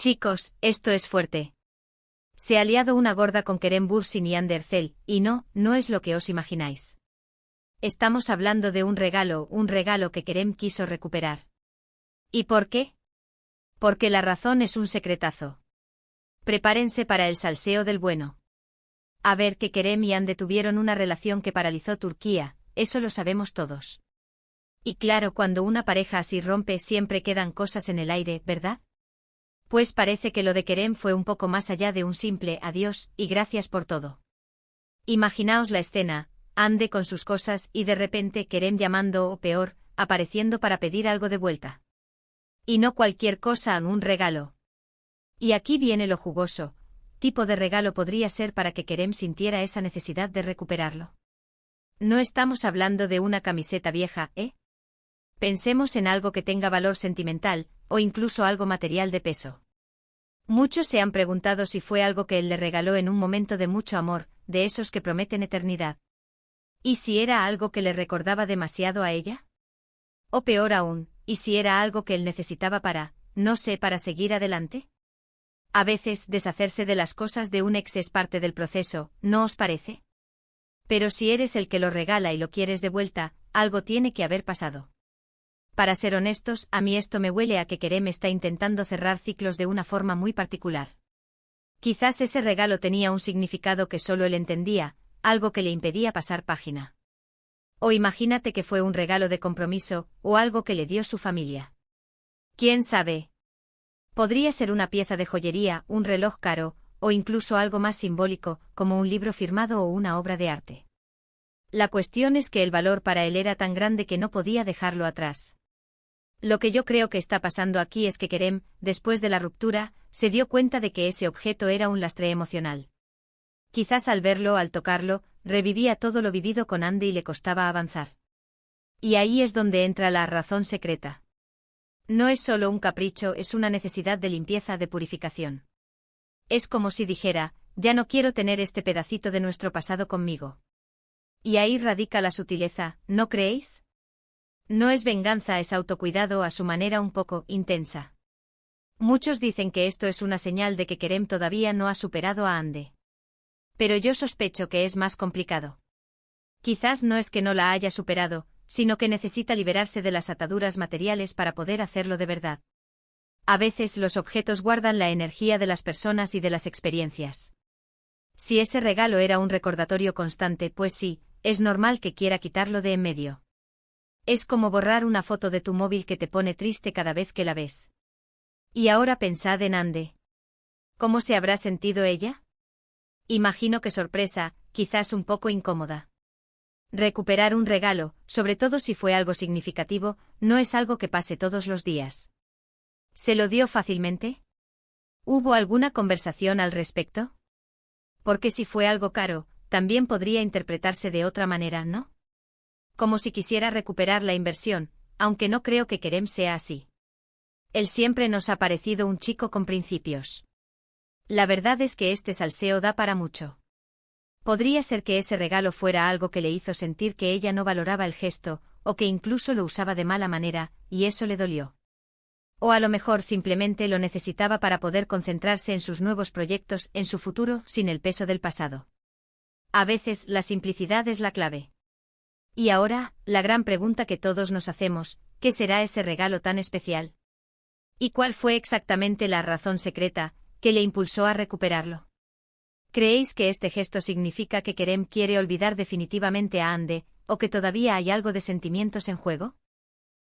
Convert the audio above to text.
Chicos, esto es fuerte. Se ha liado una gorda con Kerem Bürsin y Hande Erçel, y no es lo que os imagináis. Estamos hablando de un regalo que Kerem quiso recuperar. ¿Y por qué? Porque la razón es un secretazo. Prepárense para el salseo del bueno. A ver, que Kerem y Hande tuvieron una relación que paralizó Turquía, eso lo sabemos todos. Y claro, cuando una pareja así rompe siempre quedan cosas en el aire, ¿verdad? Pues parece que lo de Kerem fue un poco más allá de un simple adiós y gracias por todo. Imaginaos la escena, Hande con sus cosas y de repente Kerem llamando o peor, apareciendo para pedir algo de vuelta. Y no cualquier cosa, un regalo. Y aquí viene lo jugoso, tipo de regalo podría ser para que Kerem sintiera esa necesidad de recuperarlo. No estamos hablando de una camiseta vieja, ¿eh? Pensemos en algo que tenga valor sentimental, o incluso algo material de peso. Muchos se han preguntado si fue algo que él le regaló en un momento de mucho amor, de esos que prometen eternidad. ¿Y si era algo que le recordaba demasiado a ella? O peor aún, ¿y si era algo que él necesitaba para seguir adelante? A veces, deshacerse de las cosas de un ex es parte del proceso, ¿no os parece? Pero si eres el que lo regala y lo quieres de vuelta, algo tiene que haber pasado. Para ser honestos, a mí esto me huele a que Kerem está intentando cerrar ciclos de una forma muy particular. Quizás ese regalo tenía un significado que solo él entendía, algo que le impedía pasar página. O imagínate que fue un regalo de compromiso, o algo que le dio su familia. ¿Quién sabe? Podría ser una pieza de joyería, un reloj caro, o incluso algo más simbólico, como un libro firmado o una obra de arte. La cuestión es que el valor para él era tan grande que no podía dejarlo atrás. Lo que yo creo que está pasando aquí es que Kerem, después de la ruptura, se dio cuenta de que ese objeto era un lastre emocional. Quizás al verlo, al tocarlo, revivía todo lo vivido con Hande y le costaba avanzar. Y ahí es donde entra la razón secreta. No es solo un capricho, es una necesidad de limpieza, de purificación. Es como si dijera, ya no quiero tener este pedacito de nuestro pasado conmigo. Y ahí radica la sutileza, ¿no creéis? No es venganza, es autocuidado a su manera un poco intensa. Muchos dicen que esto es una señal de que Kerem todavía no ha superado a Hande. Pero yo sospecho que es más complicado. Quizás no es que no la haya superado, sino que necesita liberarse de las ataduras materiales para poder hacerlo de verdad. A veces los objetos guardan la energía de las personas y de las experiencias. Si ese regalo era un recordatorio constante, pues sí, es normal que quiera quitarlo de en medio. Es como borrar una foto de tu móvil que te pone triste cada vez que la ves. Y ahora pensad en Hande. ¿Cómo se habrá sentido ella? Imagino que sorpresa, quizás un poco incómoda. Recuperar un regalo, sobre todo si fue algo significativo, no es algo que pase todos los días. ¿Se lo dio fácilmente? ¿Hubo alguna conversación al respecto? Porque si fue algo caro, también podría interpretarse de otra manera, ¿no? Como si quisiera recuperar la inversión, aunque no creo que Kerem sea así. Él siempre nos ha parecido un chico con principios. La verdad es que este salseo da para mucho. Podría ser que ese regalo fuera algo que le hizo sentir que ella no valoraba el gesto, o que incluso lo usaba de mala manera, y eso le dolió. O a lo mejor simplemente lo necesitaba para poder concentrarse en sus nuevos proyectos, en su futuro, sin el peso del pasado. A veces, la simplicidad es la clave. Y ahora, la gran pregunta que todos nos hacemos, ¿qué será ese regalo tan especial? ¿Y cuál fue exactamente la razón secreta que le impulsó a recuperarlo? ¿Creéis que este gesto significa que Kerem quiere olvidar definitivamente a Hande, o que todavía hay algo de sentimientos en juego?